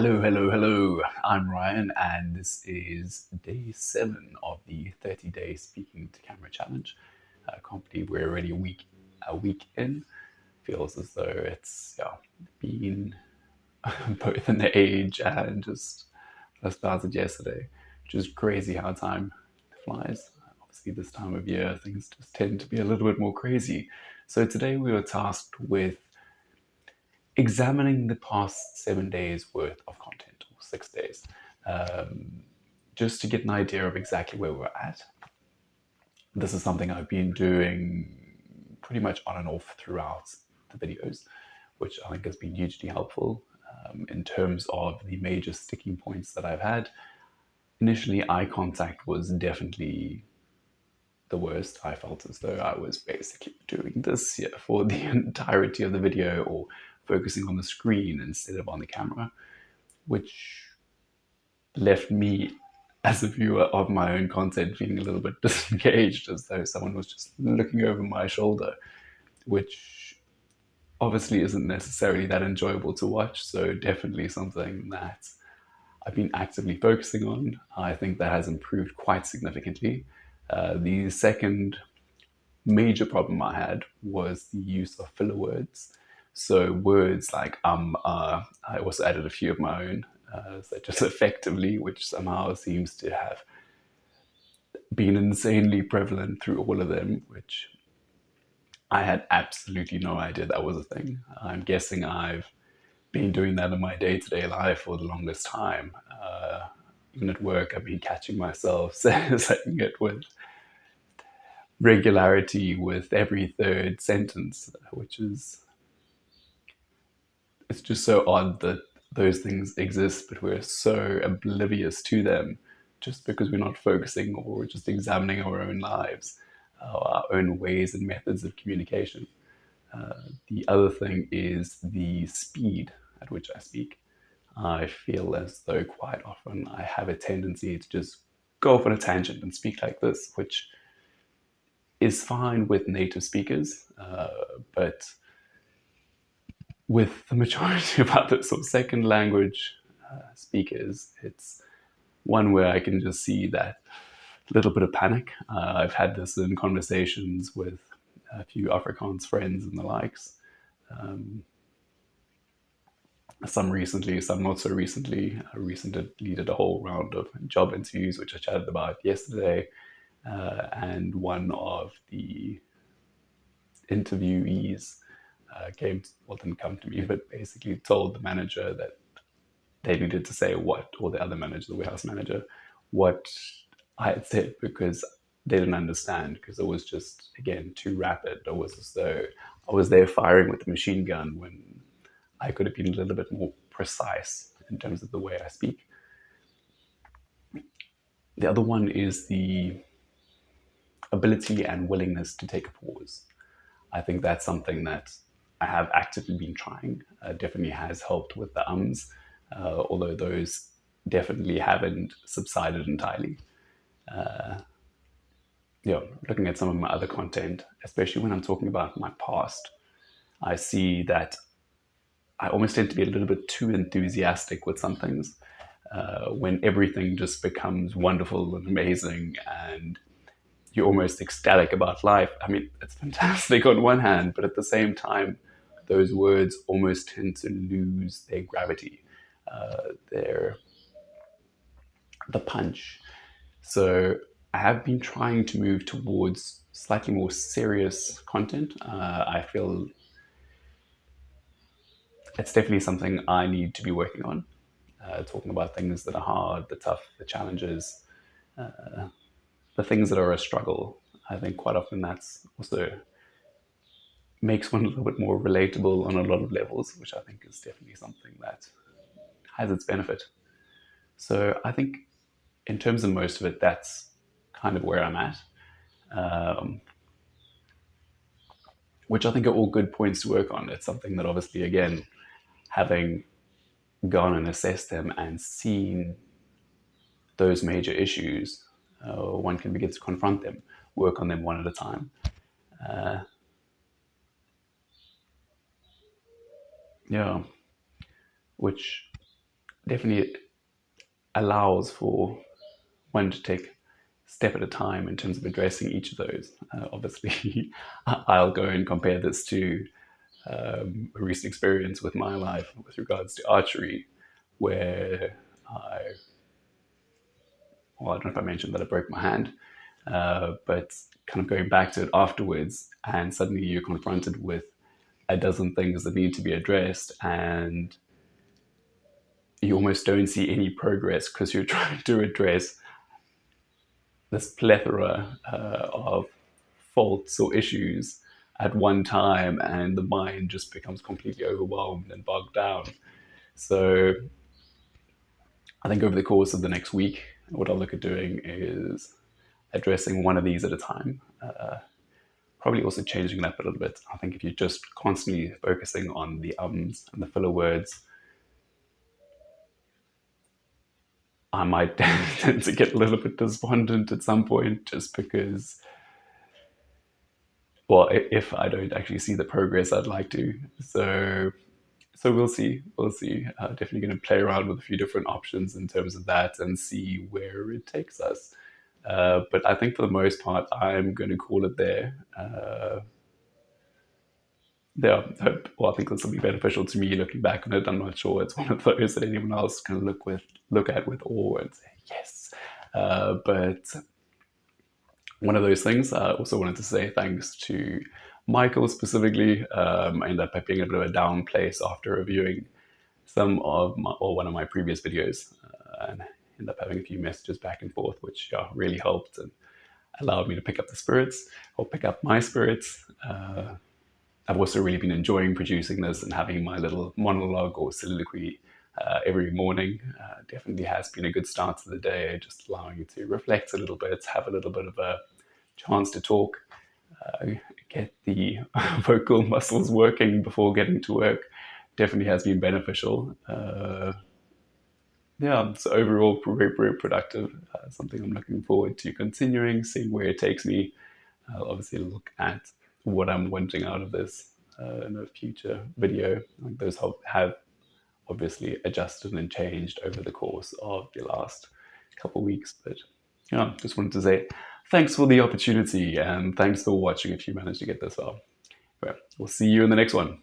Hello, hello, hello. I'm Ryan, and this is day 7 of the 30-day speaking to camera challenge. I can't believe we're already a week in. Feels as though it's been both an age and just I started yesterday, which is crazy how time flies. Obviously, this time of year things just tend to be a little bit more crazy. So today we were tasked with examining the past 7 days worth of content, or 6 days, just to get an idea of exactly where we're at. This is something I've been doing pretty much on and off throughout the videos, which I think has been hugely helpful in terms of the major sticking points that I've had. Initially, eye contact was definitely the worst. I felt as though I was basically doing this for the entirety of the video, or focusing on the screen instead of on the camera, which left me as a viewer of my own content feeling a little bit disengaged, as though someone was just looking over my shoulder, which obviously isn't necessarily that enjoyable to watch. So definitely something that I've been actively focusing on. I think that has improved quite significantly. The second major problem I had was the use of filler words. So words like I also added a few of my own, such as effectively, which somehow seems to have been insanely prevalent through all of them, which I had absolutely no idea that was a thing. I'm guessing I've been doing that in my day-to-day life for the longest time. Even at work, I've been catching myself saying it with regularity with every third sentence, which is, it's just so odd that those things exist, but we're so oblivious to them just because we're not focusing or just examining our own lives, our own ways and methods of communication. The other thing is the speed at which I speak. I feel as though quite often I have a tendency to just go off on a tangent and speak like this, which is fine with native speakers, but with the majority of other sort of second language speakers, it's one where I can just see that little bit of panic. I've had this in conversations with a few Afrikaans friends and the likes. Some recently, some not so recently. I recently did a whole round of job interviews, which I chatted about yesterday. And one of the interviewees didn't come to me, but basically told the manager that they needed to say what, or the other manager, the warehouse manager, what I had said, because they didn't understand, because it was just, again, too rapid. It was as though I was there firing with a machine gun when I could have been a little bit more precise in terms of the way I speak. The other one is the ability and willingness to take a pause. I think that's something that I have actively been trying. Definitely has helped with the ums, although those definitely haven't subsided entirely. Looking at some of my other content, especially when I'm talking about my past, I see that I almost tend to be a little bit too enthusiastic with some things, when everything just becomes wonderful and amazing, and you're almost ecstatic about life. I mean, it's fantastic on one hand, but at the same time, those words almost tend to lose their gravity, their the punch. So I have been trying to move towards slightly more serious content. I feel it's definitely something I need to be working on. Talking about things that are hard, the tough, the challenges, the things that are a struggle. I think quite often that's also makes one a little bit more relatable on a lot of levels, which I think is definitely something that has its benefit. So I think in terms of most of it, that's kind of where I'm at, um, which I think are all good points to work on. It's something that obviously, again, having gone and assessed them and seen those major issues, one can begin to confront them, work on them one at a time. Yeah, which definitely allows for one to take a step at a time in terms of addressing each of those. Obviously, I'll go and compare this to a recent experience with my life with regards to archery, where I don't know if I mentioned that I broke my hand, but kind of going back to it afterwards, and suddenly you're confronted with a dozen things that need to be addressed, and you almost don't see any progress because you're trying to address this plethora of faults or issues at one time, and the mind just becomes completely overwhelmed and bogged down. So I think over the course of the next week, what I'll look at doing is addressing one of these at a time. Probably also changing it up a little bit. I think if you're just constantly focusing on the ums and the filler words, I might tend to get a little bit despondent at some point, just because, well, if I don't actually see the progress I'd like to. So we'll see. We'll see. Definitely going to play around with a few different options in terms of that and see where it takes us. But I think for the most part, I'm going to call it there. Yeah, well, I think this will be beneficial to me looking back on it. I'm not sure it's one of those that anyone else can look at with awe and say yes. But one of those things. I also wanted to say thanks to Michael specifically. I ended up being a bit of a down place after reviewing some of my, or one of my previous videos, and ended up having a few messages back and forth, which really helped and allowed me to pick up the spirits, or pick up my spirits. I've also really been enjoying producing this and having my little monologue or soliloquy every morning. Definitely has been a good start to the day, just allowing you to reflect a little bit, have a little bit of a chance to talk, get the vocal muscles working before getting to work. Definitely has been beneficial. Yeah, so overall, very, very productive. Something I'm looking forward to continuing, seeing where it takes me. I'll obviously look at what I'm wanting out of this in a future video. Like those have obviously adjusted and changed over the course of the last couple of weeks. But yeah, just wanted to say thanks for the opportunity and thanks for watching if you managed to get this far. Well, we'll see you in the next one.